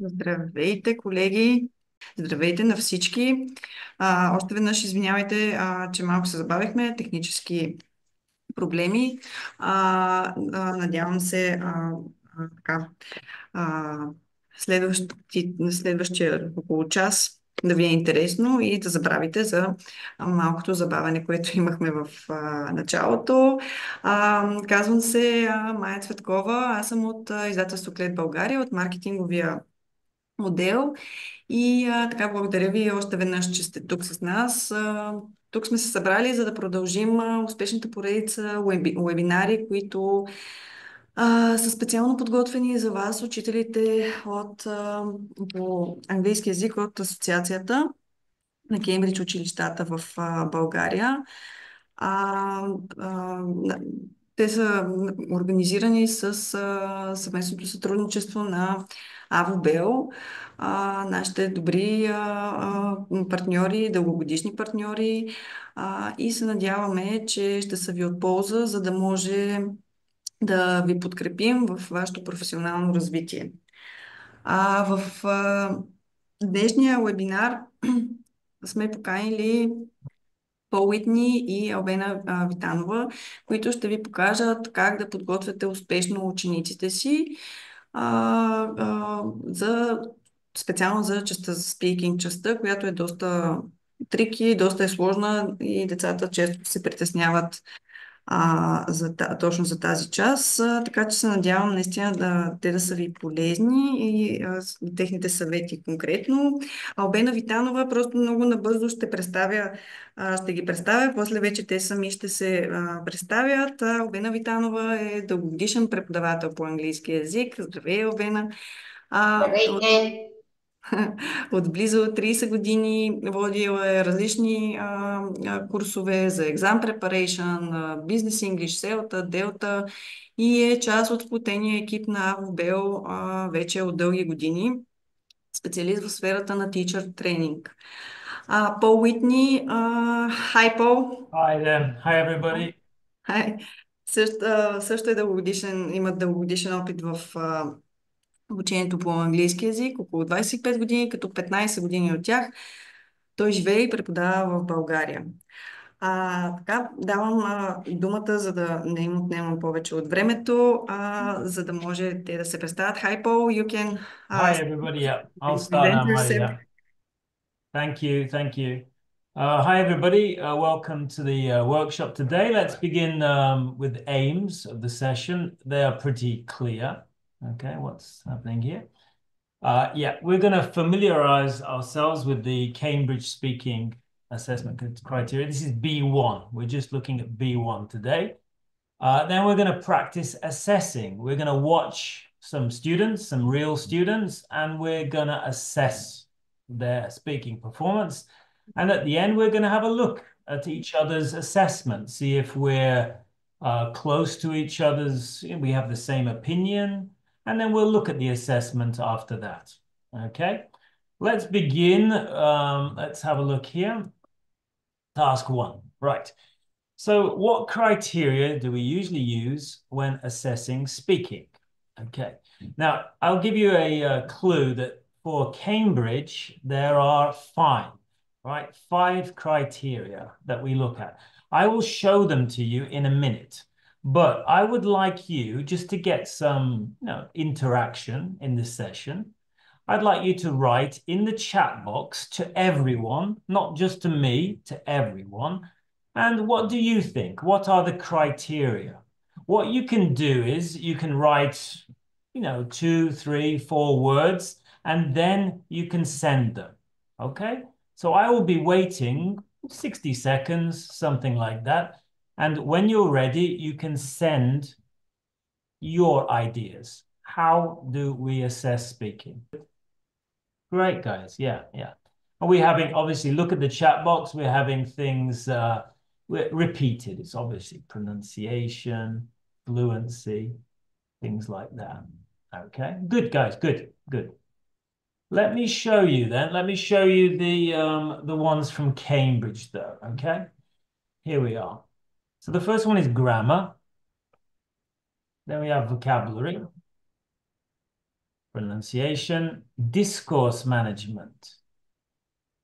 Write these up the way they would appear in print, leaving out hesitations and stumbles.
Здравейте, колеги! Здравейте на всички! Още веднъж извинявайте, че малко се забавихме. Технически проблеми. Надявам се така, а, следващия около час да ви е интересно и да забравите за малкото забавяне, което имахме в началото. Казвам се Майя Цветкова. Аз съм от издателство Клет България, от маркетинговия отдел. И така, благодаря ви още веднъж, че сте тук с нас. Тук сме се събрали, за да продължим успешната поредица уебинари, които са специално подготвени за вас, учителите по английски язик от Асоциацията на Кембридж училищата в България. А, а, на- Те са организирани с съвместното сътрудничество на АВОБЕЛ, нашите добри партньори, дългогодишни партньори, и се надяваме, че ще са ви от полза, за да може да ви подкрепим в вашето професионално развитие. В днешния вебинар сме поканили Пол Уитни и Албена Витанова, които ще ви покажат как да подготвяте успешно учениците си специално за частта за спикинг частта, която е доста трики, доста е сложна и децата често се притесняват точно за тази част. Така че се надявам наистина те да са ви полезни и техните съвети конкретно. Албена Витанова просто много набързо ще ги представя, после вече те сами ще се представят. Албена Витанова е дългогодишен преподавател по английски язик. Здравей, Албена! Здравейте! От близо 30 години водила е различни курсове за exam preparation, Business English, селта, делта и е част от сплотения екип на АВБЕЛ вече от дълги години. Специалист в сферата на teacher тренинг. Пол Уитни, хай Пол! Hi there. Hi everybody. Хай! Също е има дългогодишен опит в обучението по английски язик, около 25 години, като 15 години от тях той живее и преподава в България. Така, давам думата, за да не им отнемам повече от времето, за да може те да се представят. Hi, Paul, you can Hi everybody. Yeah, I'll start present now, Maya. yourself. Yeah. Thank you. Thank you. Hi everybody. Welcome to the workshop today. Let's begin with the aims of the session. They are pretty clear. Okay, what's happening here? Yeah, we're going to familiarize ourselves with the Cambridge speaking assessment criteria. This is B1. We're just looking at B1 today. Then we're going to practice assessing. We're going to watch some students, some real students, and we're going to assess their speaking performance. And at the end, we're going to have a look at each other's assessment, see if we're close to each other's, we have the same opinion, and then we'll look at the assessment after that. Okay, let's begin. Let's have a look here. Task one, right. So what criteria do we usually use when assessing speaking? Okay, now I'll give you a clue that for Cambridge, there are five, right? Five criteria that we look at. I will show them to you in a minute, but I would like you just to get some interaction in this session. I'd like you to write in the chat box to everyone, not just to me, to everyone. And what do you think? What are the criteria? What you can do is you can write, 2, 3, 4 words, and then you can send them. Okay? So I will be waiting 60 seconds, something like that. And when you're ready, you can send your ideas. How do we assess speaking? Great, guys. Yeah, yeah. Are we having, obviously, look at the chat box. We're having things repeated. It's obviously pronunciation, fluency, things like that. Okay, good, guys. Good, good. Let me show you then. Let me show you the ones from Cambridge, though. Okay, here we are. So the first one is grammar. Then we have vocabulary. pronunciation, discourse management,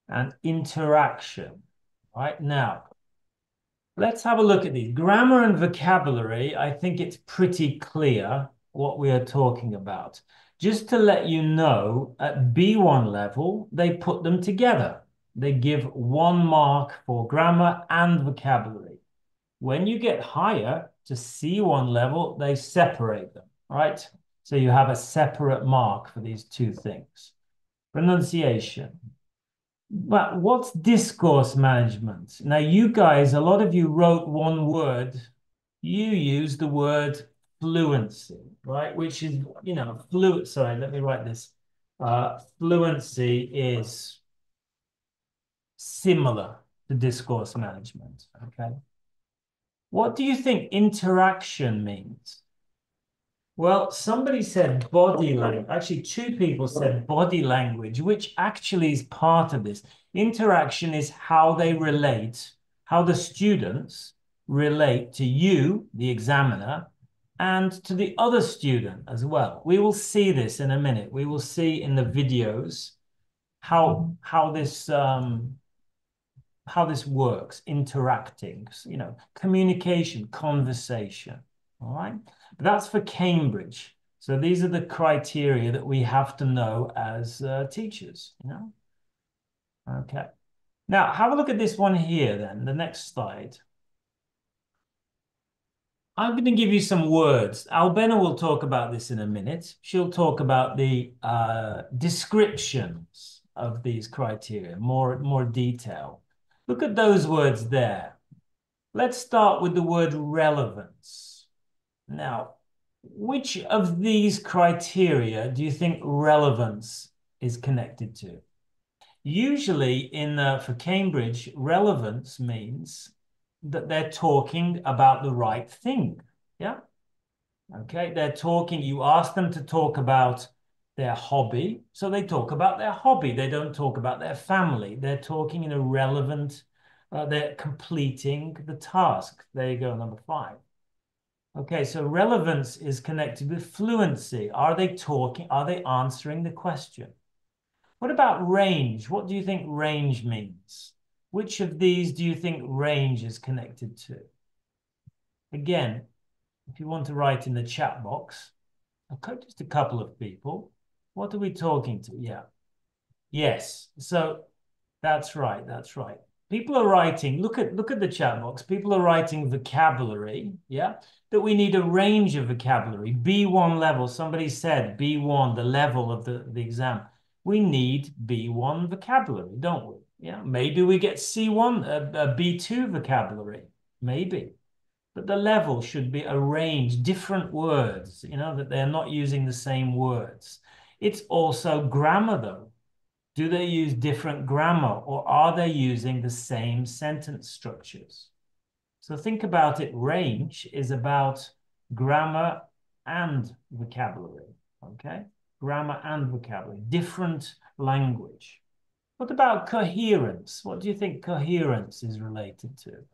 and interaction. Right now, let's have a look at these. Grammar and vocabulary, I think it's pretty clear what we are talking about. Just to let you know, at B1 level, they put them together. They give 1 mark for grammar and vocabulary. When you get higher to C1 level, they separate them, right? So you have a separate mark for these two things. Pronunciation. But what's discourse management? Now, you guys, a lot of you wrote one word. You use the word fluency, right? Which is, fluent. Sorry, let me write this. Fluency is similar to discourse management, okay? What do you think interaction means? Well, somebody said body language. Actually, 2 people said body language, which actually is part of this. Interaction is how they relate, how the students relate to you, the examiner, and to the other student as well. We will see this in a minute. We will see in the videos how this works, interacting, communication, conversation, all right? But that's for Cambridge. So these are the criteria that we have to know as teachers, Okay. Now, have a look at this one here then, the next slide. I'm going to give you some words. Albena will talk about this in a minute. She'll talk about the descriptions of these criteria, more detail. Look at those words there. Let's start with the word relevance. Now, which of these criteria do you think relevance is connected to? Usually for Cambridge, relevance means that they're talking about the right thing. Yeah. Okay. They're talking, you ask them to talk about their hobby. So they talk about their hobby. They don't talk about their family. They're talking in a relevant, they're completing the task. There you go, number 5. Okay, so relevance is connected with fluency. Are they talking? Are they answering the question? What about range? What do you think range means? Which of these do you think range is connected to? Again, if you want to write in the chat box, okay, just a couple of people. What are we talking to? Yeah. Yes. So that's right. That's right. People are writing, look at the chat box. People are writing vocabulary, yeah, that we need a range of vocabulary. B1 level, somebody said B1, the level of the exam. We need B1 vocabulary, don't we? Yeah, maybe we get C1, a B2 vocabulary, maybe. But the level should be a range, different words, that they're not using the same words. It's also grammar, though. Do they use different grammar, or are they using the same sentence structures? So think about it. Range is about grammar and vocabulary, okay? Grammar and vocabulary, different language. What about coherence? What do you think coherence is related to?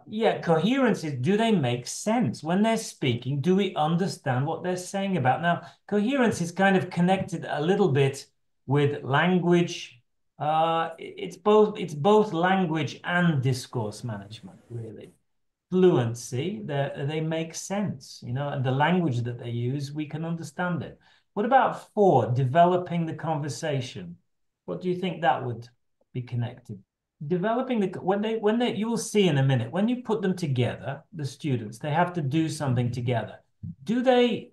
Yeah, coherence is, do they make sense? When they're speaking, do we understand what they're saying about? Now, coherence is kind of connected a little bit with language. It's both language and discourse management, really. Fluency, they make sense, and the language that they use, we can understand it. What about 4, developing the conversation? What do you think that would be connected? Developing you will see in a minute, when you put them together, the students, they have to do something together. Do they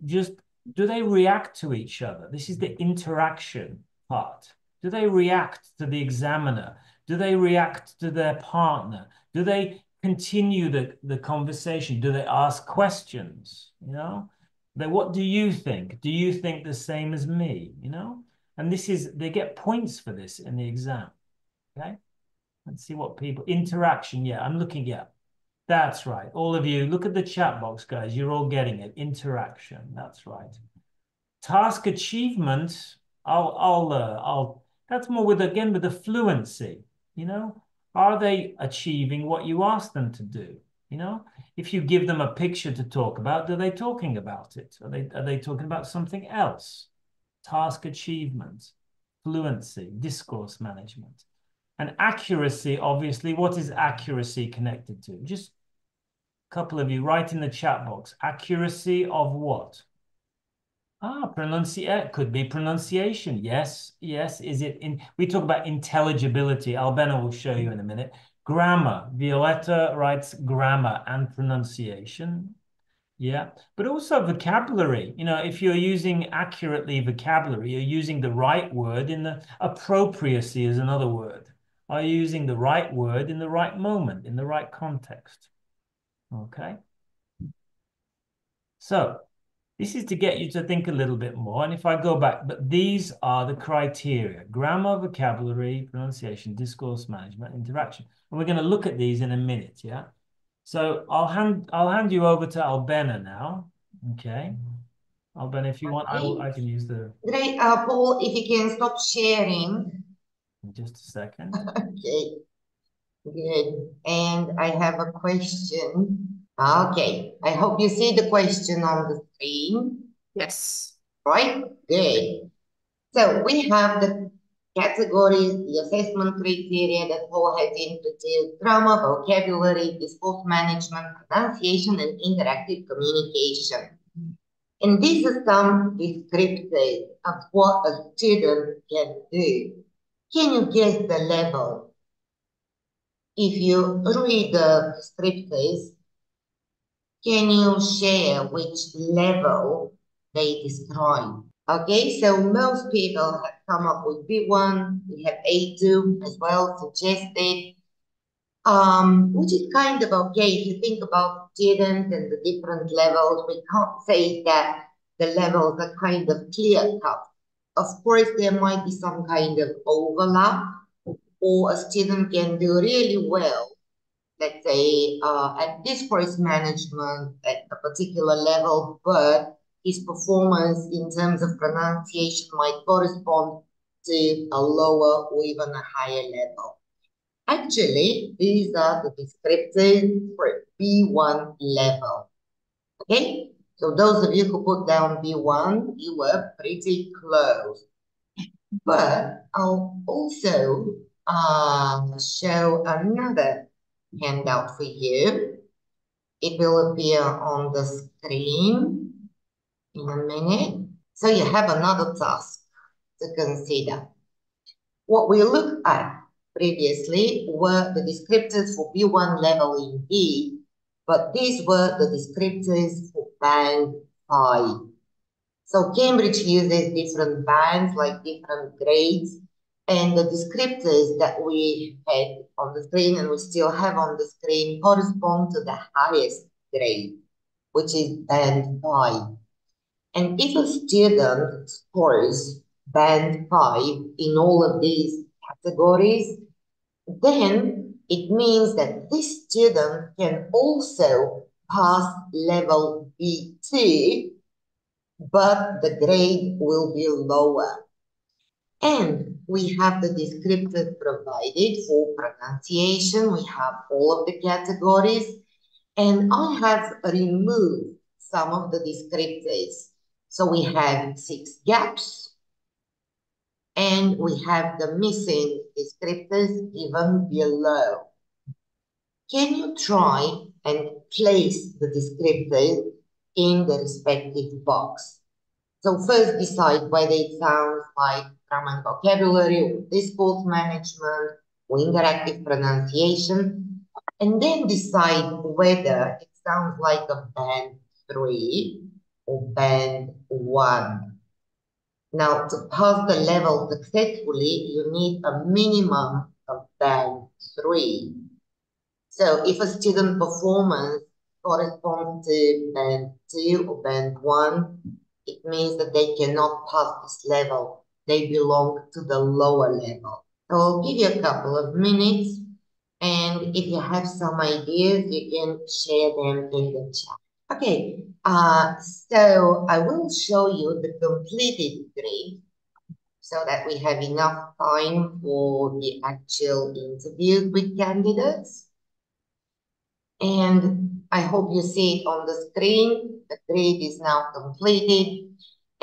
react to each other? This is the interaction part. Do they react to the examiner? Do they react to their partner? Do they continue the conversation? Do they ask questions? What do you think? Do you think the same as me? And they get points for this in the exam. Okay. Let's see what people, interaction. Yeah, I'm looking, yeah. That's right. All of you, look at the chat box, guys. You're all getting it. Interaction. That's right. Task achievement. That's more with the fluency, Are they achieving what you ask them to do? If you give them a picture to talk about, are they talking about it? Are they talking about something else? task achievement, fluency, discourse management. And accuracy, obviously, what is accuracy connected to? Just a couple of you write in the chat box. Accuracy of what? Could be pronunciation. Yes, yes. Is it in? We talk about intelligibility. Albena will show you in a minute. Grammar. Violetta writes grammar and pronunciation. Yeah, but also vocabulary. You know, if you're using accurately vocabulary, you're using the right word in the appropriacy is another word. Are you using the right word in the right moment, in the right context? Okay. So this is to get you to think a little bit more. And if I go back, but these are the criteria: grammar, vocabulary, pronunciation, discourse management, interaction. And we're going to look at these in a minute, yeah? So I'll hand you over to Albena now. Okay. Albena, if you want, I can use the Great, Paul, if you can stop sharing. in just a second. Okay. Good. And I have a question. Okay. I hope you see the question on the screen. Yes. Right? Good. So we have the categories, the assessment criteria that Paul has introduced: grammar, vocabulary, discourse management, pronunciation, and interactive communication. And these are some descriptors of what a student can do. Can you guess the level? If you read the descriptors, can you share which level they describe? Okay, so most people have come up with B1, we have A2 as well suggested, which is kind of okay. If you think about students and the different levels, we can't say that the levels are kind of clear-cut. Of course, there might be some kind of overlap, or a student can do really well, let's say, at discourse management at a particular level, but his performance in terms of pronunciation might correspond to a lower or even a higher level. Actually, these are the descriptors for B1 level. Okay, so those of you who put down B1, you were pretty close. But I'll also show another handout for you. It will appear on the screen in a minute. So you have another task to consider. What we looked at previously were the descriptors for B1 level in B, but these were the descriptors for band 5. So Cambridge uses different bands, like different grades, and the descriptors that we had on the screen and we still have on the screen correspond to the highest grade, which is band 5. And if a student scores band 5 in all of these categories, then it means that this student can also pass level B2, but the grade will be lower. And we have the descriptors provided for pronunciation. We have all of the categories. And I have removed some of the descriptors. So we have 6 gaps. And we have the missing descriptors given below. Can you try and place the descriptors in the respective box? So first decide whether it sounds like grammar and vocabulary, or discourse management, or interactive pronunciation, and then decide whether it sounds like a band 3 or band 1. Now, to pass the level successfully, you need a minimum of band 3. So if a student performance corresponds to band 2 or band 1, it means that they cannot pass this level. They belong to the lower level. So I'll give you a couple of minutes, and if you have some ideas, you can share them in the chat. Okay, so I will show you the completed grade so that we have enough time for the actual interviews with candidates. And I hope you see it on the screen. The grade is now completed.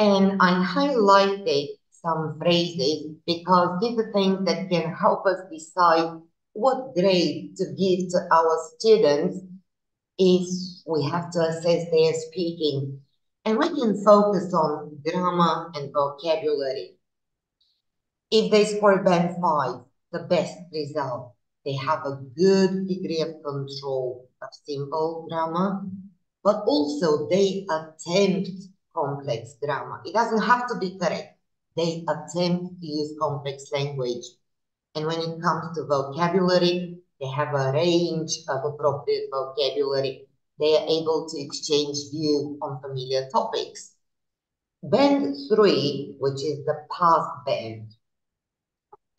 And I highlighted some phrases because these are things that can help us decide what grade to give to our students if we have to assess their speaking. And we can focus on grammar and vocabulary. If they score band 5, the best result, they have a good degree of control of simple grammar, but also they attempt complex grammar. It doesn't have to be correct. They attempt to use complex language. And when it comes to vocabulary, they have a range of appropriate vocabulary. They are able to exchange views on familiar topics. Band 3, which is the pass band.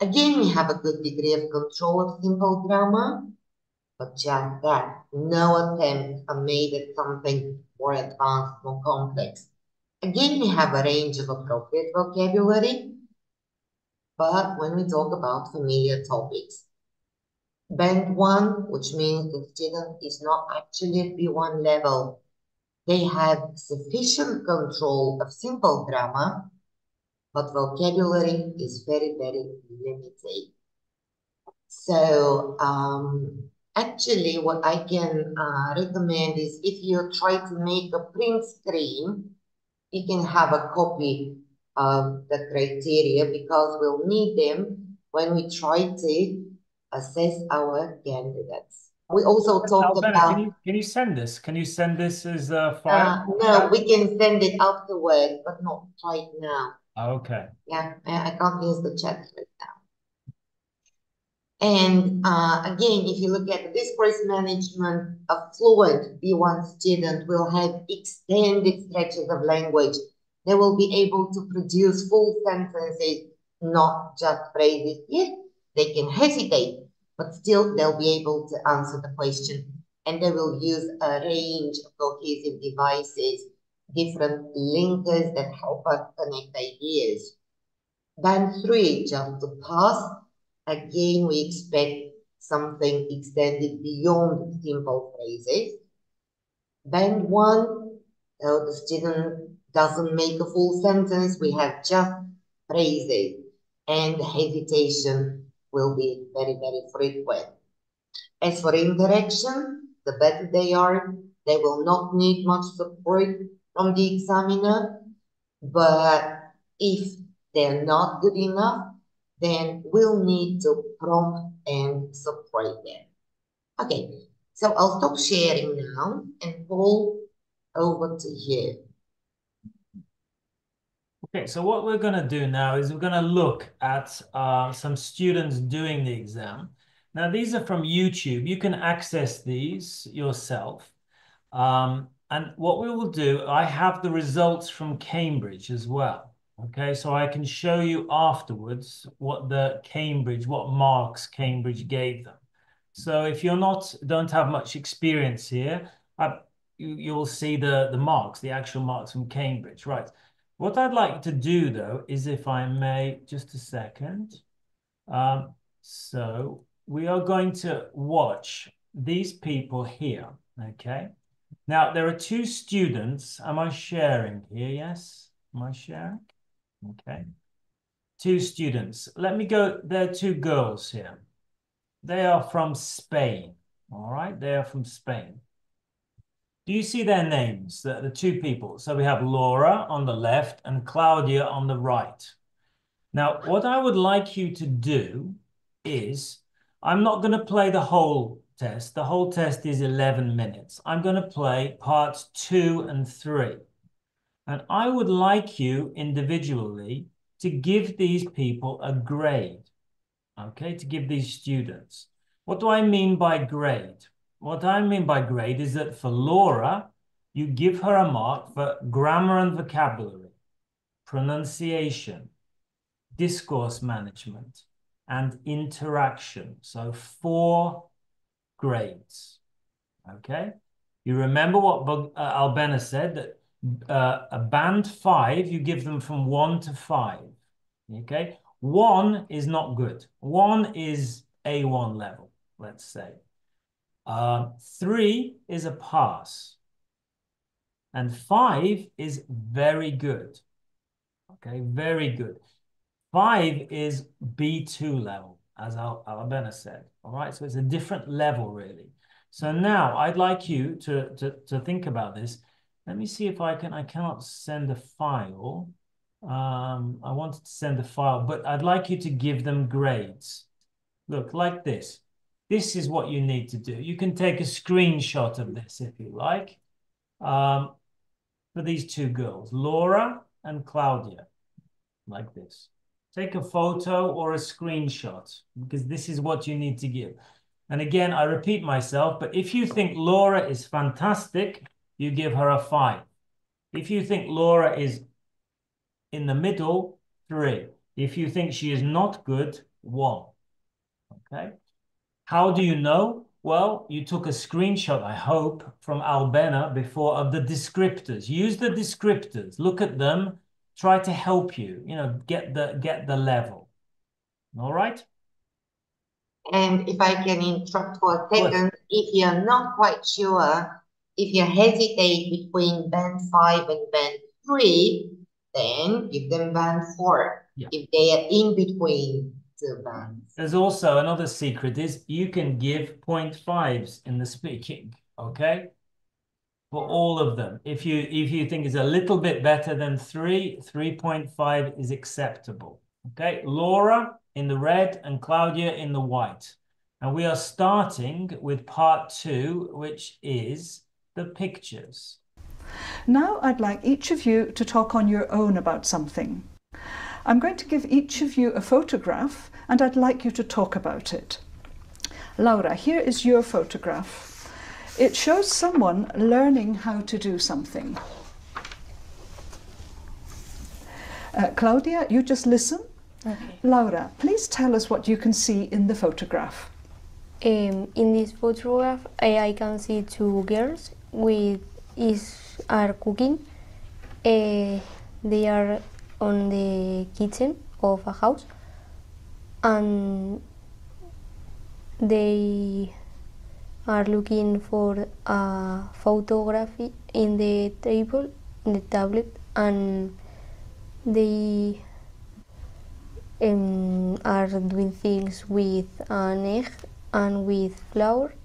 Again, we have a good degree of control of simple grammar, but just that, no attempts are made at something more advanced, more complex. Again, we have a range of appropriate vocabulary, but when we talk about familiar topics, Band 1, which means the student is not actually at B1 level, they have sufficient control of simple grammar, but vocabulary is very, very limited. So actually what I can recommend is if you try to make a print screen, you can have a copy of the criteria because we'll need them when we try to assess our candidates. We also talked Albena, about... can you send this? Can you send this as a file? No, we can send it afterwards, but not right now. Okay. Yeah, I can't use the chat right now. And again, if you look at the discourse management, a fluent B1 student will have extended stretches of language. They will be able to produce full sentences, not just phrases. Yes, they can hesitate, but still they'll be able to answer the question. And they will use a range of cohesive devices, different linkers that help us connect ideas. Band 3, just to pass. Again, we expect something extended beyond simple phrases. Band 1, the student doesn't make a full sentence, we have just phrases, and hesitation will be very, very frequent. As for interaction, the better they are, they will not need much support from the examiner, but if they're not good enough, then we'll need to prompt and support them. Okay, so I'll stop sharing now and Paul, over to you. Okay, so what we're going to do now is we're going to look at some students doing the exam. Now, these are from YouTube. You can access these yourself. And what we will do, I have the results from Cambridge as well. Okay, so I can show you afterwards what marks Cambridge gave them. So if don't have much experience here, you'll see the marks, the actual marks from Cambridge. Right. What I'd like to do, though, is if I may, just a second. So we are going to watch these people here, okay? Now, there are two students. Am I sharing here? Yes? Am I sharing? Okay. Two students. Let me go. There are two girls here. They are from Spain, all right? They are from Spain. Do you see their names, the two people? So we have Laura on the left and Claudia on the right. Now, what I would like you to do is, I'm not going to play the whole test. The whole test is 11 minutes. I'm going to play parts 2 and 3. And I would like you individually to give these people a grade, okay, to give these students. What do I mean by grade? What I mean by grade is that for Laura, you give her a mark for grammar and vocabulary, pronunciation, discourse management, and interaction. So 4 grades, okay? You remember what Albena said, that a band 5, you give them from 1 to 5, okay? 1 is not good. 1 is A1 level, let's say. 3 is a pass. And 5 is very good. Okay, very good. 5 is B2 level, as Albena said. All right, so it's a different level, really. So now I'd like you to think about this. Let me see if I cannot send a file. I wanted to send a file, but I'd like you to give them grades. Look, like this. This is what you need to do. You can take a screenshot of this if you like. For these two girls, Laura and Claudia, like this. Take a photo or a screenshot, because this is what you need to give. And again, I repeat myself, but if you think Laura is fantastic, you give her a 5. If you think Laura is in the middle, 3. If you think she is not good, 1. Okay? How do you know? Well, you took a screenshot, I hope, from Albena before of the descriptors. Use the descriptors. Look at them. Try to help you, get the level. All right? And if I can interrupt for a second, if you're not quite sure, if you hesitate between band 5 and band 3, then give them band 4. Yeah. If they are in between two bands. There's also another secret is you can give 0.5s in the speaking, okay? For all of them. If you think it's a little bit better than 3, 3.5 is acceptable. Okay, Laura in the red and Claudia in the white. And we are starting with part 2, which is the pictures. Now I'd like each of you to talk on your own about something. I'm going to give each of you a photograph and I'd like you to talk about it. Laura, here is your photograph. It shows someone learning how to do something. Claudia, you just listen. Okay. Laura, please tell us what you can see in the photograph. In this photograph, I can see two girls are cooking. They are on the kitchen of a house, and they are looking for a photography in the table, in the tablet, and they are doing things with an egg and with flour.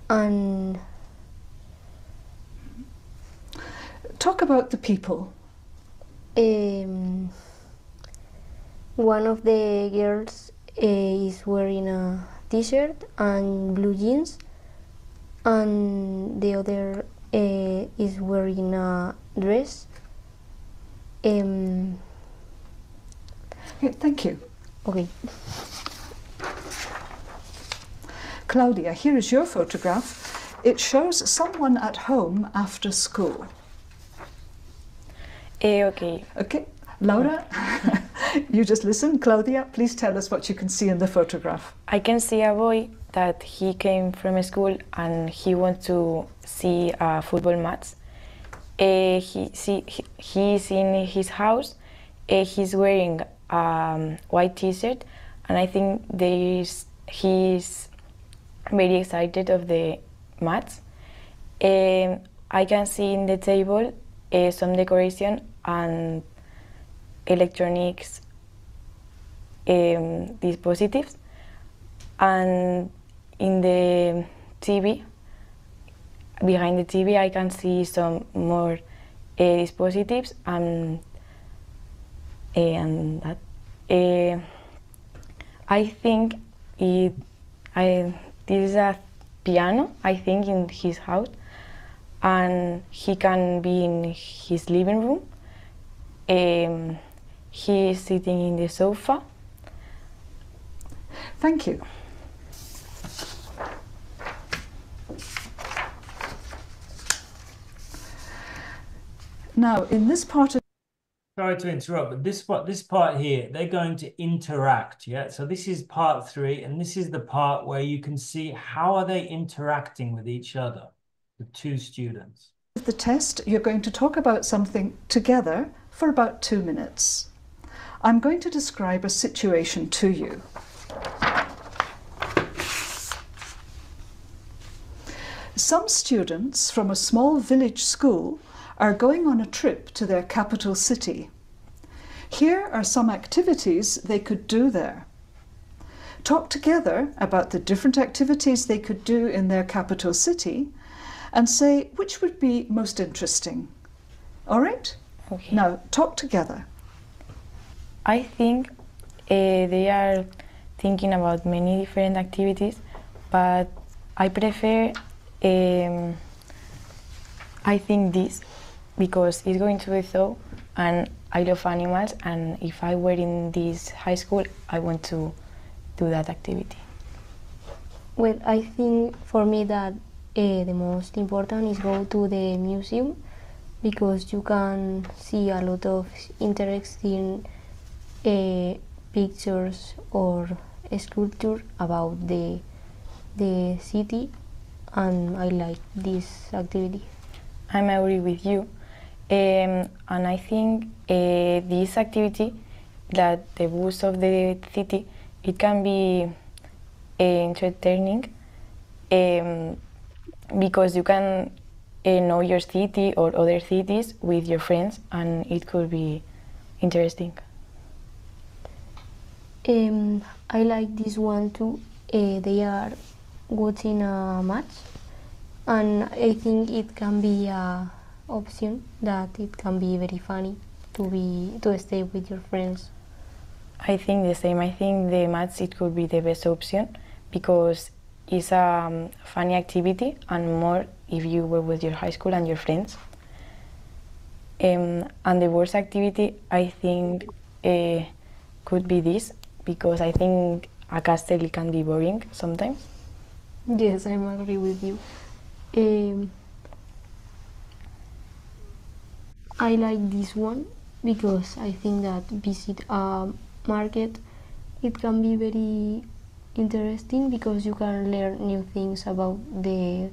And talk about the people. One of the girls is wearing a t-shirt and blue jeans, and the other is wearing a dress. Okay, thank you. Okay. Claudia, here is your photograph. It shows someone at home after school. Okay. Okay, Laura, you just listen. Claudia, please tell us what you can see in the photograph. I can see a boy that he came from school and he wants to see a football match. He's in his house. He's wearing a white t-shirt, and I think he's very excited of the match. I can see in the table some decoration and electronics dispositives, and in the TV, behind the TV, I can see some more dispositives and that. I think this is a piano, I think, in his house, and he can be in his living room. He is sitting in the sofa. Thank you. Now, in this part of... Sorry to interrupt, but this part here, they're going to interact, yeah? So this is part 3, and this is the part where you can see how are they interacting with each other, the two students. With the test, you're going to talk about something together for about 2 minutes. I'm going to describe a situation to you. Some students from a small village school are going on a trip to their capital city. Here are some activities they could do there. Talk together about the different activities they could do in their capital city and say which would be most interesting. All right? Okay. Now, talk together. I think they are thinking about many different activities, but I prefer, I think this, because it's going to be so, and I love animals, and if I were in this high school, I want to do that activity. Well, I think for me that the most important is go to the museum, because you can see a lot of interesting pictures or sculpture about the city, and I like this activity. I agree with you, and I think this activity, that the bus of the city, it can be entertaining, because you can know your city or other cities with your friends, and it could be interesting. I like this one too. They are watching a match, and I think it can be a option that it can be very funny to stay with your friends. I think the same. I think the match, it could be the best option, because it's a funny activity, and more if you were with your high school and your friends. And the worst activity, I think, could be this, because I think a castle can be boring sometimes. Yes, I agree with you. I like this one because I think that visit a market, it can be very interesting, because you can learn new things about the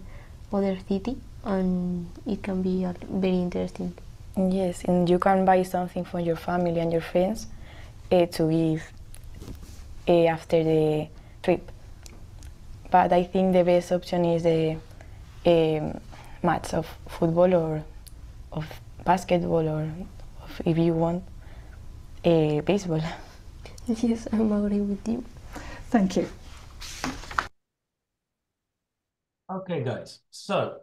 other city, and it can be very interesting. Yes, and you can buy something for your family and your friends to give after the trip. But I think the best option is the match of football or of basketball, or of, if you want, baseball. Yes, I agree with you. Thank you. Okay, guys. So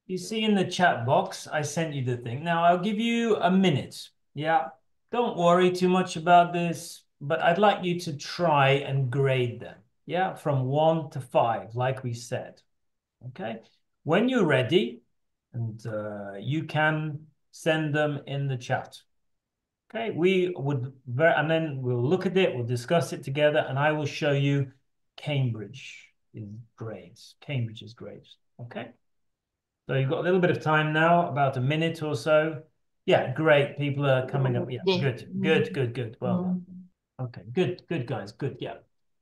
you see in the chat box, I sent you the thing. Now I'll give you a minute. Yeah, don't worry too much about this, but I'd like you to try and grade them. Yeah, from 1 to 5, like we said. Okay, when you're ready, and you can send them in the chat. Okay, and then we'll look at it, we'll discuss it together, and I will show you Cambridge's grades. Cambridge's grades. Okay. So you've got a little bit of time now, about a minute or so. Yeah, great. People are coming up. Yeah, good. Well done. Okay, good, guys. Good. Yeah,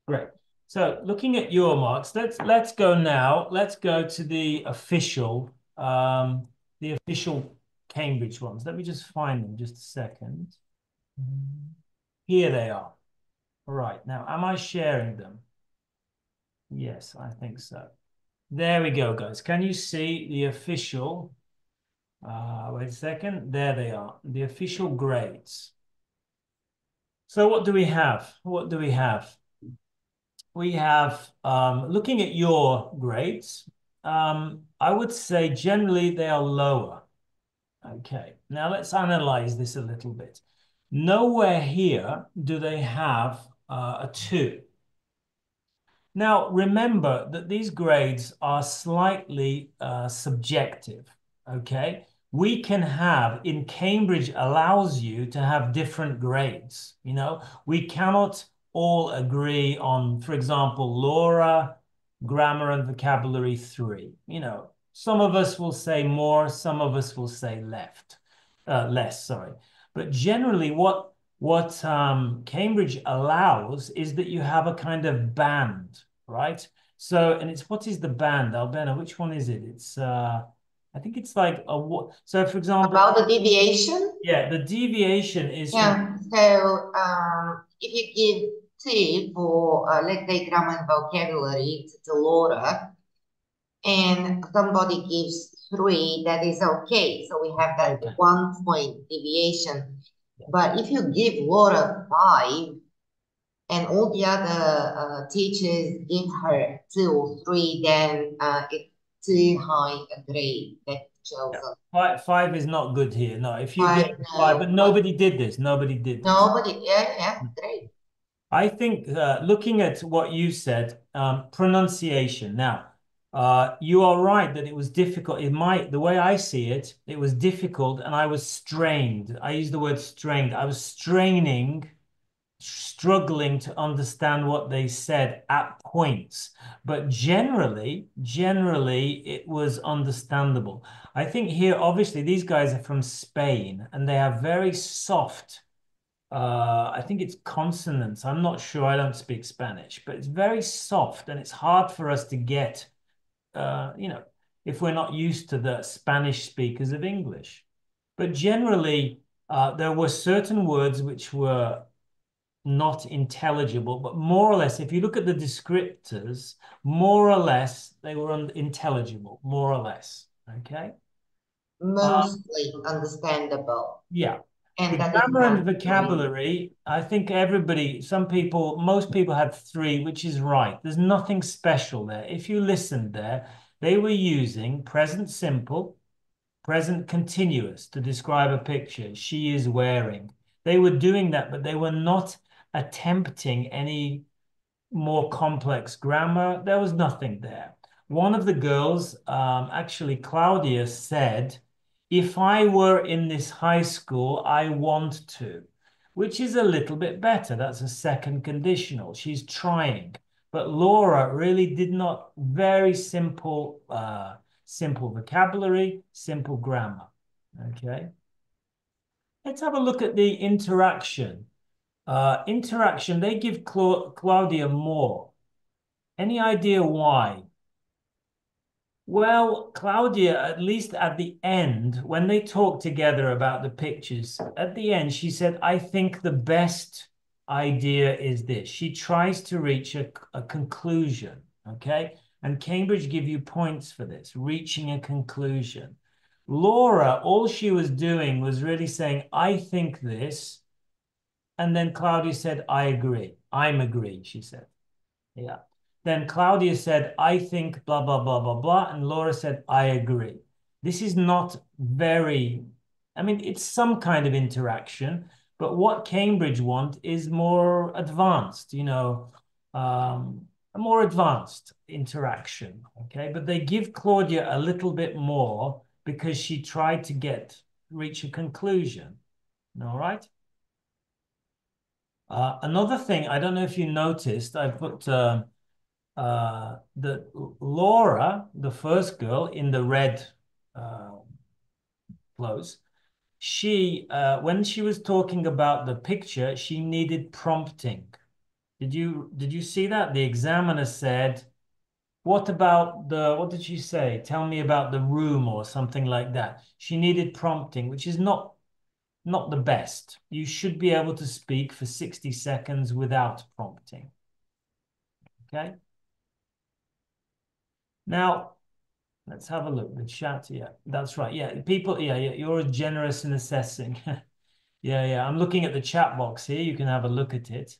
great. So looking at your marks, let's go now. Let's go to the official Cambridge ones. Let me just find them just a second. Here they are. All right. Now, am I sharing them? Yes, I think so. There we go, guys. Can you see the official? Wait a second. There they are. The official grades. So what do we have? What do we have? We have, looking at your grades, I would say generally they are lower. Okay, now let's analyze this a little bit. Nowhere here do they have a 2. Now, remember that these grades are slightly subjective, okay? We can have, in Cambridge allows you to have different grades, you know? We cannot all agree on, for example, Laura, grammar and vocabulary 3. You know, some of us will say more, some of us will say less, sorry. But generally what Cambridge allows is that you have a kind of band, right? So, and it's, what is the band, Albena? Which one is it? It's, I think it's like so for example. About the deviation? Yeah, the deviation is. Yeah, so if you give 2 for, let's say, grammar and vocabulary to Laura, and somebody gives 3, that is okay. So we have that 1 point deviation. But if you give Laura 5 and all the other teachers give her 2 or 3, then it's too high a grade that shows up. Five is not good here. No, if you get No, 5, but nobody did this. Nobody did this. Nobody, yeah, great. I think looking at what you said, pronunciation. Now, you are right that it was difficult. The way I see it, it was difficult, and I was strained. I use the word strained. I was straining, struggling to understand what they said at points. But generally, it was understandable. I think here, obviously, these guys are from Spain, and they have very soft. I think it's consonants. I'm not sure. I don't speak Spanish, but it's very soft and it's hard for us to get, if we're not used to the Spanish speakers of English. But generally, there were certain words which were not intelligible, but more or less, if you look at the descriptors, more or less, they were intelligible, more or less. Okay? Mostly understandable. Yeah. And the grammar and vocabulary, I think most people had 3, which is right. There's nothing special there. If you listened there, they were using present simple, present continuous to describe a picture. She is wearing. They were doing that, but they were not attempting any more complex grammar. There was nothing there. One of the girls, actually Claudia, said, if I were in this high school, I want to, which is a little bit better. That's a second conditional. She's trying. But Laura really did not. Very simple, simple vocabulary, simple grammar. Okay. Let's have a look at the interaction. Interaction, they give Claudia more. Any idea why? Well, Claudia, at least at the end, when they talked together about the pictures, at the end, she said, I think the best idea is this. She tries to reach a conclusion, okay? And Cambridge give you points for this, reaching a conclusion. Laura, all she was doing was really saying, I think this. And then Claudia said, I agree. I'm agreeing, she said. Yeah. Then Claudia said, I think blah, blah, blah, blah, blah. And Laura said, I agree. This is not it's some kind of interaction, but what Cambridge want is more advanced, a more advanced interaction, okay? But they give Claudia a little bit more because she tried to reach a conclusion, all right? Another thing, I don't know if you noticed, I put the Laura, the first girl in the red clothes, she when she was talking about the picture, she needed prompting. Did you see that? The examiner said, what did she say? Tell me about the room or something like that. She needed prompting, which is not the best. You should be able to speak for 60 seconds without prompting. Okay? Now, let's have a look. The chat, yeah, that's right. Yeah, people, yeah, you're generous in assessing. Yeah. I'm looking at the chat box here. You can have a look at it.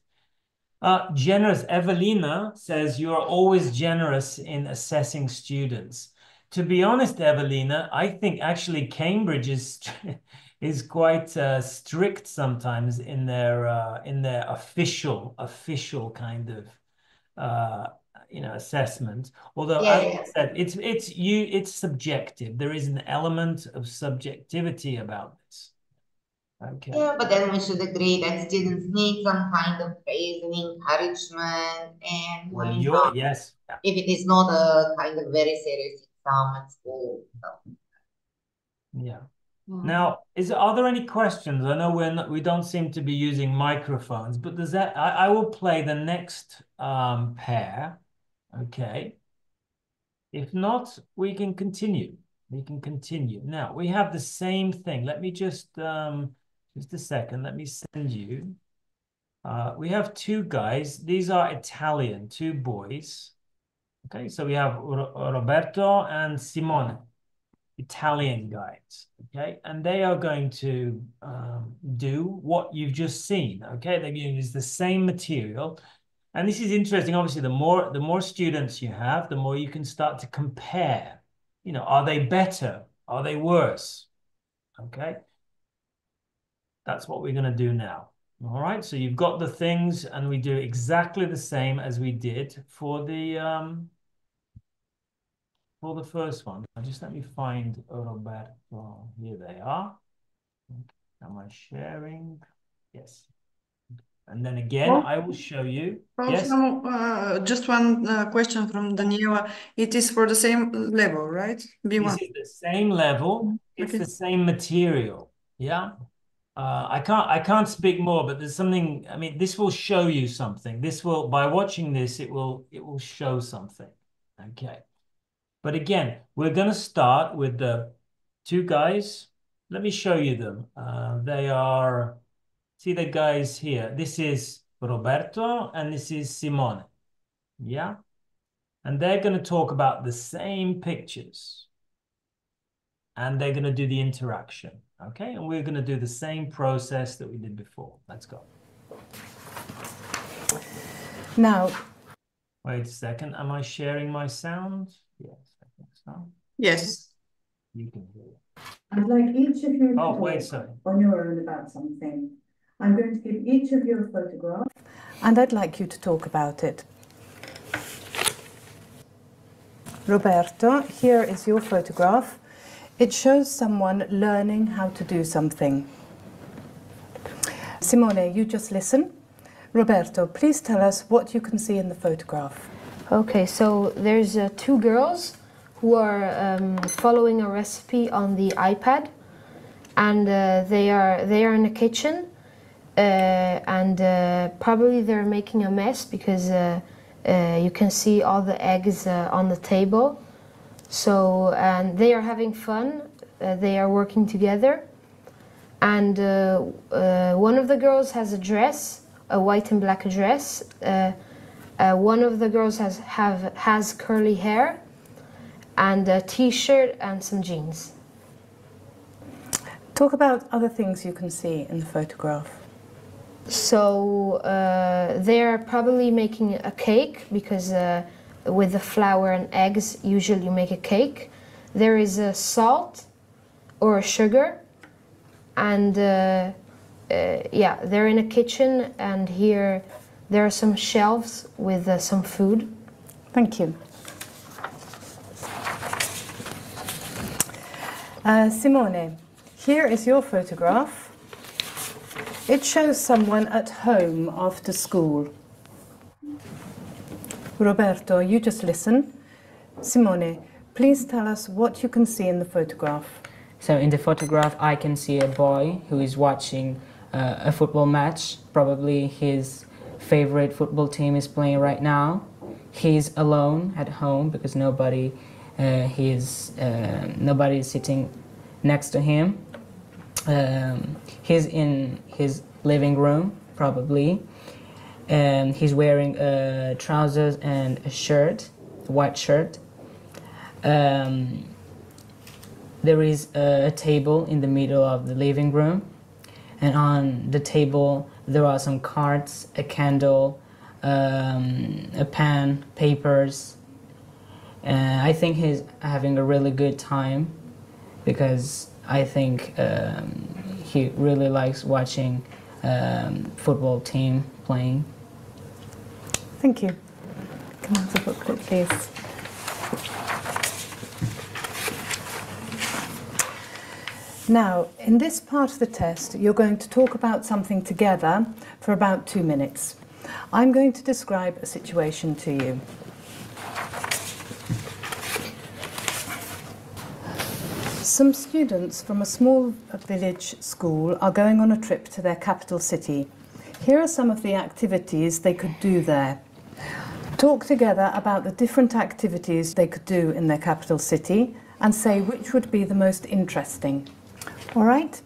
Generous. Evelina says you are always generous in assessing students. To be honest, Evelina, I think actually Cambridge is quite strict sometimes in their official kind of assessment. Although, as I said, it's subjective. There is an element of subjectivity about this. Okay. Yeah, but then we should agree that students need some kind of praise and encouragement, and yes. If it is not a kind of very serious exam at school. So. Yeah. Now, are there any questions? I know we don't seem to be using microphones, but does that I will play the next pair. Okay. If not, we can continue. Now, we have the same thing. Let me just a second. Let me send you. We have 2 guys. These are Italian, 2 boys. Okay, so we have Roberto and Simone. Italian guides, okay? And they are going to do what you've just seen, okay? They're going to use the same material. And this is interesting. Obviously, the more students you have, the more you can start to compare. You know, are they better? Are they worse? Okay? That's what we're going to do now. All right, so you've got the things, and we do exactly the same as we did for the first one. Just let me find Roberto. Here they are. Am I sharing? Yes. And then again, I will show you. Yes. Just one question from Daniela. It is for the same level, right? B1. This is the same level. It's Okay. the same material. Yeah. I can't speak more, but there's something. I mean, this will show you something. This will, by watching this, it will show something. Okay. But again, we're going to start with the two guys. Let me show you them. They are, see the guys here. This is Roberto and this is Simone. Yeah. And they're going to talk about the same pictures. And they're going to do the interaction. Okay. And we're going to do the same process that we did before. Let's go. Now, wait a second. Am I sharing my sound? Yes, I think so. Yes. You can hear it. I'd like each of you to sorry. on your own about something. I'm going to give each of you a photograph, and I'd like you to talk about it. Roberto, here is your photograph. It shows someone learning how to do something. Simone, you just listen. Roberto, please tell us what you can see in the photograph. Okay, so there's two girls who are following a recipe on the iPad, and they are in a kitchen, and probably they're making a mess because you can see all the eggs on the table. So, and they are having fun. They are working together, and one of the girls has a dress, a white and black dress. One of the girls has curly hair, and a t-shirt and some jeans. Talk about other things you can see in the photograph. So they're probably making a cake because with the flour and eggs, usually you make a cake. There is a salt or a sugar, and yeah, they're in a kitchen, and here there are some shelves with some food. Thank you. Simone, here is your photograph. It shows someone at home after school. Roberto, you just listen. Simone, please tell us what you can see in the photograph. So in the photograph, I can see a boy who is watching a football match. Probably his favorite football team is playing right now. He's alone at home because nobody is sitting next to him. He's in his living room, probably. He's wearing trousers and a shirt, a white shirt. There is a table in the middle of the living room, and on the table there are some cards, a candle, a pen, papers. I think he's having a really good time because I think he really likes watching football team playing. Thank you. Can I have the booklet, please? Now, in this part of the test, you're going to talk about something together for about 2 minutes. I'm going to describe a situation to you. Some students from a small village school are going on a trip to their capital city. Here are some of the activities they could do there. Talk together about the different activities they could do in their capital city and say which would be the most interesting. All right,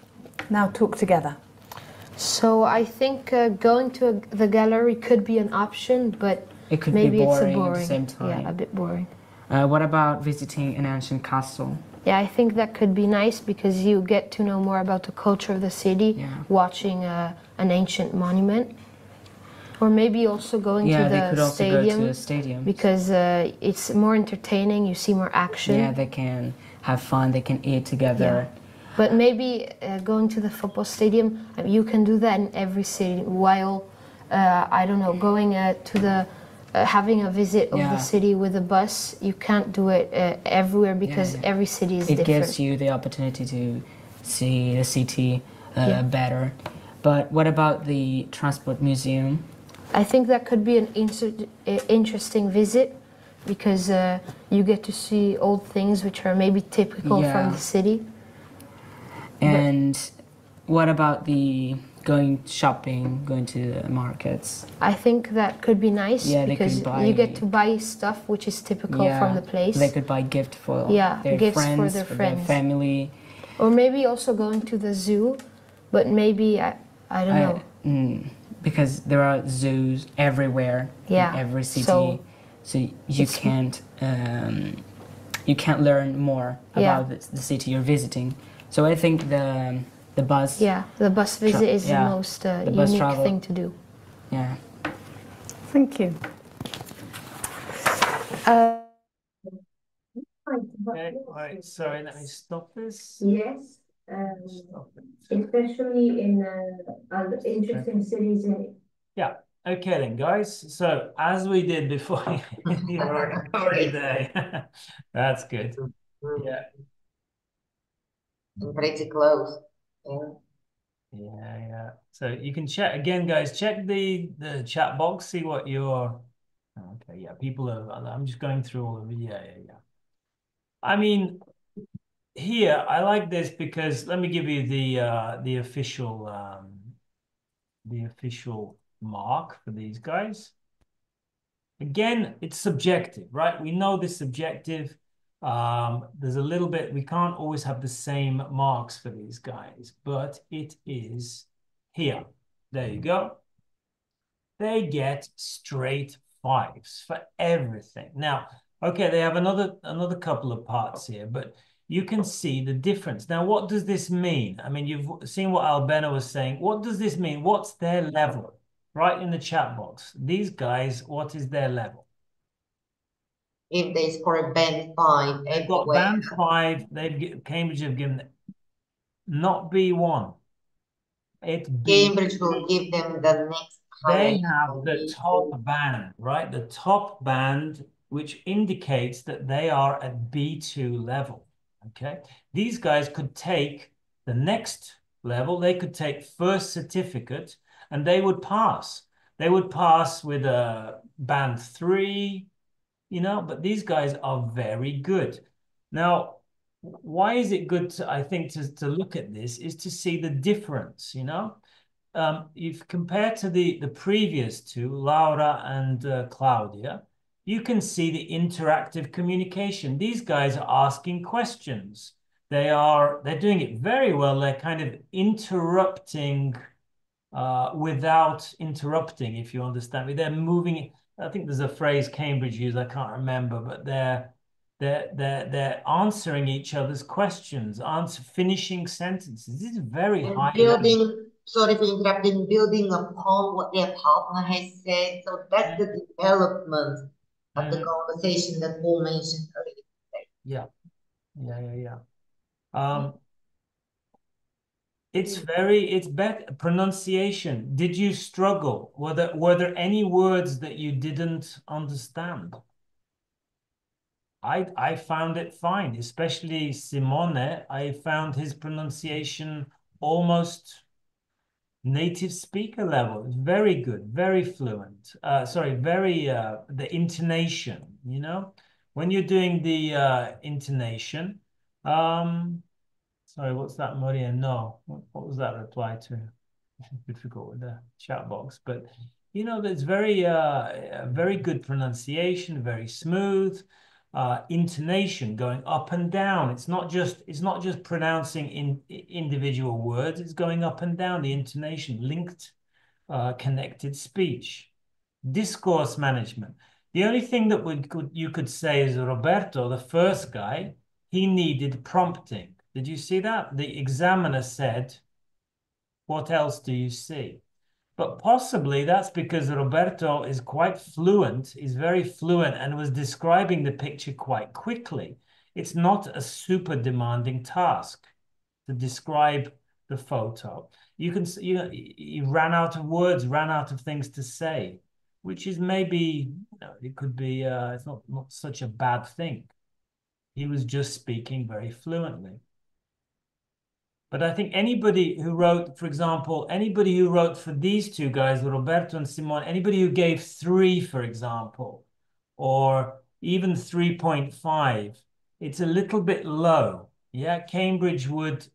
now talk together. So I think going to the gallery could be an option, but It could maybe be it's boring boring. at the same time. Yeah, a bit boring. What about visiting an ancient castle? Yeah, I think that could be nice because you get to know more about the culture of the city, watching an ancient monument. Or maybe also going to they could the also go to the stadium. because it's more entertaining, you see more action. Yeah, they can have fun, they can eat together. Yeah. But maybe going to the football stadium, you can do that in every city, while, I don't know, going to the, having a visit of the city with a bus, you can't do it everywhere because every city is different. It gives you the opportunity to see the city better. But what about the Transport Museum? I think that could be an interesting visit because you get to see old things which are maybe typical from the city. And what about the going shopping, going to the markets? I think that could be nice because you get to buy stuff which is typical from the place. They could buy gift for their gifts friends, for their their family. Or maybe also going to the zoo, but maybe, I don't know. Because there are zoos everywhere in every city, so you can't learn more about the city you're visiting. So I think the bus. Yeah, the bus visit is the most unique thing to do. Yeah. Thank you. Okay, right, sorry, let me stop this. Yes, especially in interesting cities. Yeah, okay then, guys. So as we did before, you're already there. That's good. Yeah. Pretty close. Yeah. So you can check again, guys. Check the chat box. See what your. Okay, yeah. People are. I'm just going through all of it. Yeah. I mean, here I like this because let me give you the official mark for these guys. Again, it's subjective, right? We know this subjective. There's a little bit, we can't always have the same marks for these guys, but it is here. There you go. They get straight 5s for everything. Now, okay, they have another couple of parts here, but you can see the difference. Now, what does this mean? I mean, you've seen what Albena was saying. What does this mean? What's their level? Right in the chat box. These guys, what is their level? If they score a band 5, they've got band 5. Cambridge have given not B1. It's B. Cambridge will give them the next. They have the top band, right? The top band, which indicates that they are at B2 level. Okay, these guys could take the next level. They could take first certificate, and they would pass. They would pass with a band 3. But these guys are very good. Now, why is it good I think to look at this is to see the difference, if compared to the previous two, Laura and Claudia, you can see the interactive communication. These guys are asking questions. They're doing it very well. They're kind of interrupting without interrupting, if you understand me. They're moving. I think there's a phrase Cambridge used, I can't remember, but they're answering each other's questions, finishing sentences. This is very high level. Sorry for interrupting, building upon what their partner has said. So that's the development of the conversation that Paul mentioned earlier. Yeah. It's better pronunciation. Did you struggle? Were there any words that you didn't understand? I found it fine, especially Simone. I found his pronunciation almost native speaker level. It's very good, very fluent. The intonation, when you're doing the intonation, sorry, what's that, Maria? No, what was that reply to? Difficult with the chat box, but there's very good pronunciation, very smooth intonation going up and down. It's not just pronouncing individual words. It's going up and down. The intonation, linked, connected speech, discourse management. The only thing that you could say is Roberto, the first guy. he needed prompting. Did you see that? The examiner said, what else do you see? But possibly that's because Roberto is quite fluent, he's very fluent, and was describing the picture quite quickly. It's not a super demanding task to describe the photo. You can, you know, he ran out of words, ran out of things to say, which is maybe, you know, it could be, it's not such a bad thing. He was just speaking very fluently. But I think anybody who wrote, for example, anybody who wrote for these two guys, Roberto and Simone, anybody who gave 3, for example, or even 3.5, it's a little bit low. Yeah, Cambridge would,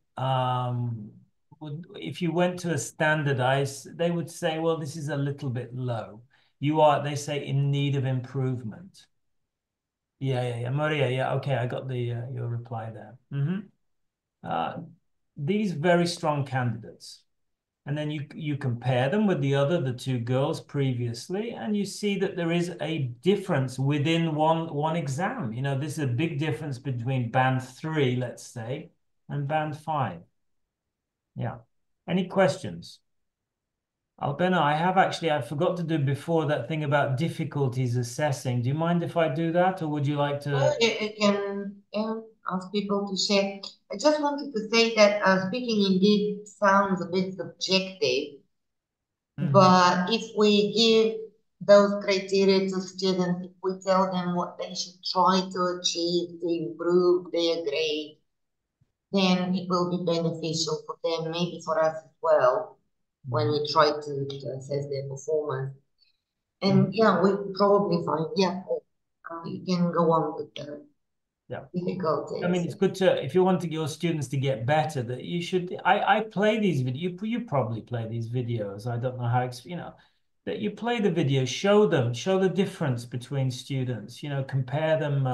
if you went to a standardized, they would say, well, this is a little bit low. You are, they say, in need of improvement. Yeah. Maria, yeah, okay, I got the your reply there. These very strong candidates. And then you compare them with the 2 girls previously, and you see that there is a difference within one exam. You know, this is a big difference between band 3, let's say, and band 5. Yeah. Any questions? Albena, I forgot to do before that thing about difficulties assessing. Do you mind if I do that, or would you like to? Well, you can ask people to share. I just wanted to say that speaking indeed sounds a bit subjective, but if we give those criteria to students, if we tell them what they should try to achieve to improve their grade, then it will be beneficial for them, maybe for us as well, when we try to assess their performance. And yeah, we probably find, you can go on with the difficulties. I mean, it's good to, if you want to your students to get better, that you should, I play these videos, you probably play these videos. I don't know how, you know, that you play the videos, show the difference between students, you know, compare them.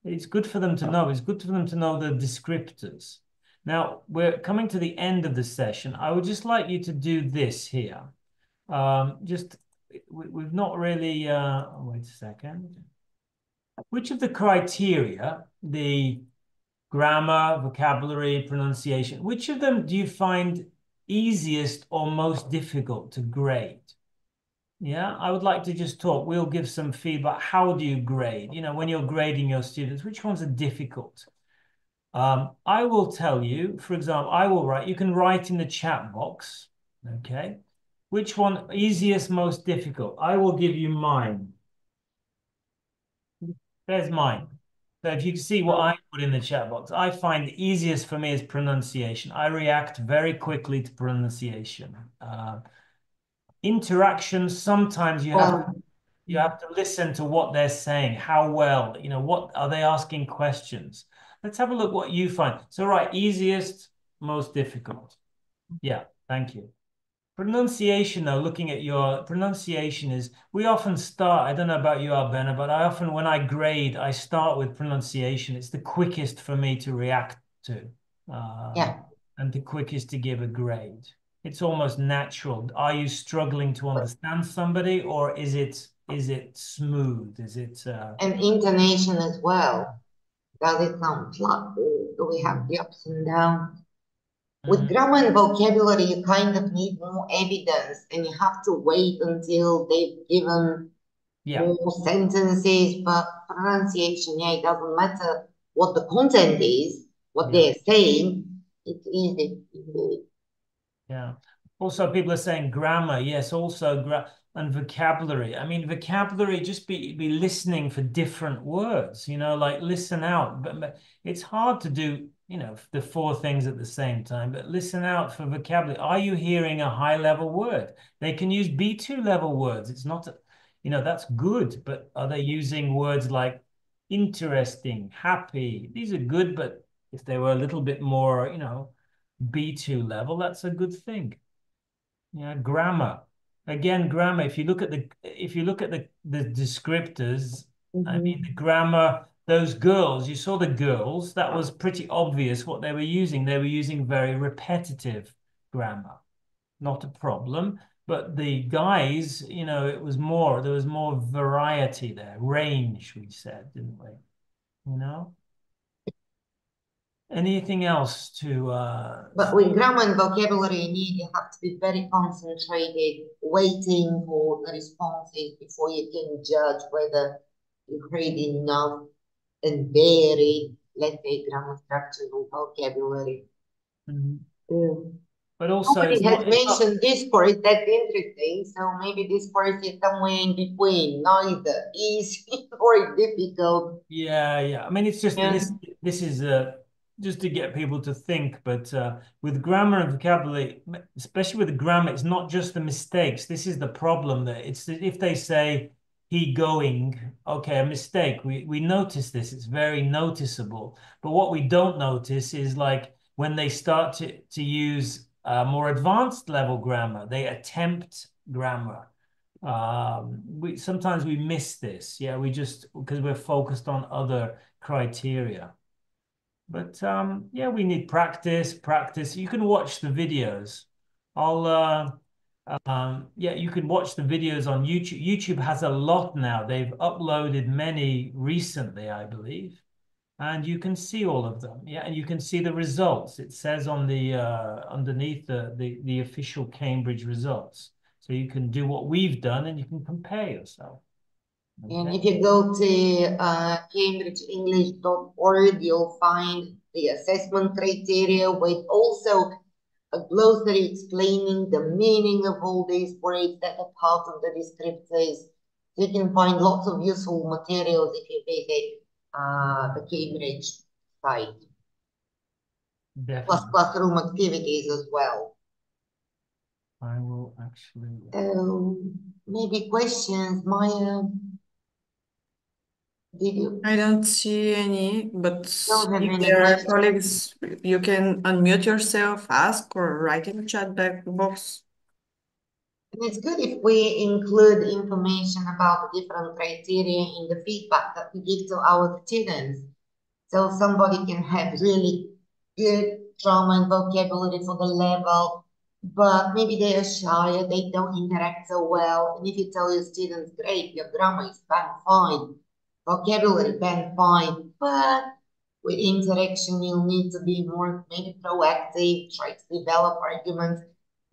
It's good for them to know. It's good for them to know the descriptors. Now, we're coming to the end of the session. I would just like you to do this here. We've not really, wait a second. Which of the criteria, the grammar, vocabulary, pronunciation, which of them do you find easiest or most difficult to grade? Yeah, I would like to just talk. We'll give some feedback. How do you grade? You know, when you're grading your students, which ones are difficult? I will tell you, for example, I will write, you can write in the chat box, okay? Which one easiest, most difficult? I will give you mine. There's mine. So if you can see what I put in the chat box, I find the easiest for me is pronunciation. I react very quickly to pronunciation. Interaction, sometimes you have to listen to what they're saying, how well, you know, what are they asking questions? Let's have a look what you find. So right, easiest, most difficult. Yeah, thank you. Pronunciation, though, looking at your pronunciation is, we often start, I don't know about you, Albena, but I often, when I grade, I start with pronunciation. It's the quickest for me to react to. And the quickest to give a grade. It's almost natural. Are you struggling to understand somebody, or is it smooth? Is it and intonation as well? Does it sound flat, or do we have the ups and downs? With grammar and vocabulary, you kind of need more evidence, and you have to wait until they've given more sentences. But pronunciation, it doesn't matter what the content is, what they're saying. It's easy. Yeah. Also, people are saying grammar. Yes, also and vocabulary. I mean, vocabulary, just be listening for different words, you know, like listen out. But it's hard to do, you know, the 4 things at the same time, but listen out for vocabulary. Are you hearing a high-level word? They can use B2 level words. It's not, you know, that's good, but are they using words like interesting, happy? These are good, but if they were a little bit more, you know, B2 level, that's a good thing. Yeah, grammar. Again, grammar. If you look at the descriptors, I mean the grammar, those girls, you saw the girls, that was pretty obvious what they were using. They were using very repetitive grammar. Not a problem. But the guys, you know, there was more variety there. Range, we said, didn't we? You know? Anything else to But with grammar and vocabulary, you have to be very concentrated, waiting for the responses before you can judge whether you read enough and varied, let's say, grammar structure or vocabulary. But also, somebody has mentioned discourse. That's interesting. So maybe discourse is somewhere in between, neither easy or difficult. Yeah. I mean, it's just this is just to get people to think. But with grammar and vocabulary, especially with the grammar, it's not just the mistakes. This is the problem. That it's if they say he going, okay, a mistake. We notice this. It's very noticeable. But what we don't notice is like when they start to use more advanced level grammar, they attempt grammar. Sometimes we miss this. Yeah, we just because we're focused on other criteria. But yeah, we need practice. You can watch the videos. Yeah, you can watch the videos on YouTube. YouTube has a lot now. They've uploaded many recently, I believe. And you can see all of them. Yeah, and you can see the results. It says on the underneath the official Cambridge results. So you can do what we've done and you can compare yourself. Okay. And if you go to cambridgeenglish.org, you'll find the assessment criteria with also a glossary explaining the meaning of all these words that are part of the descriptors. You can find lots of useful materials if you visit the Cambridge site. Definitely. Plus classroom activities as well. I will actually... maybe questions, Maya? Did you? I don't see any, but Don't have if any there are questions. colleagues, you can unmute yourself, ask, or write in the chat box. And it's good if we include information about the different criteria in the feedback that we give to our students. So somebody can have really good grammar and vocabulary for the level, but maybe they are shy or they don't interact so well. And if you tell your students, great, your grammar is band fine, vocabulary band fine, but with interaction, you'll need to be more maybe proactive, try to develop arguments.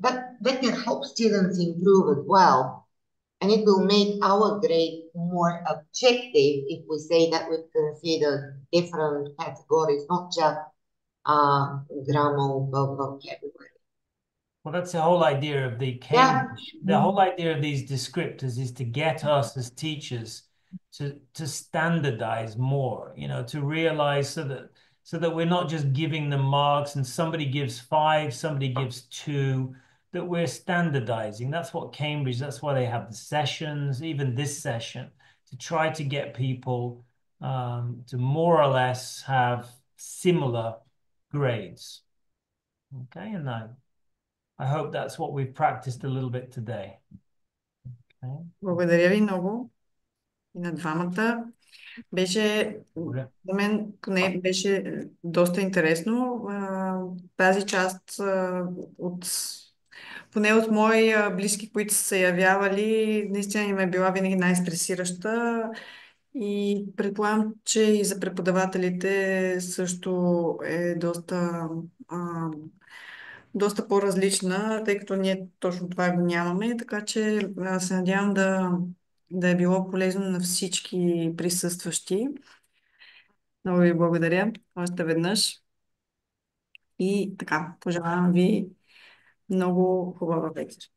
That can help students improve as well. And it will make our grade more objective if we say that we've considered different categories, not just grammar or vocabulary. Well, that's the whole idea of the Cambridge. The whole idea of these descriptors is to get us as teachers to standardize more, you know, to realize so that we're not just giving them marks and somebody gives 5, somebody gives 2, that we're standardizing. That's what Cambridge, that's why they have the sessions, even this session, to try to get people to more or less have similar grades. Okay, and I hope that's what we've practiced a little bit today. Okay. Благодаря ви много и на двамата. Беше, за мен поне беше доста интересно. Тази част поне от мои близки, които са се явявали, наистина им е била винаги най-стресираща и предполагам, че и за преподавателите също е доста по-различна, тъй като ние точно това го нямаме, така че се надявам да е било полезно на всички присъстващи. Много ви благодаря още веднъж и така, пожелавам ви много хубава вечер.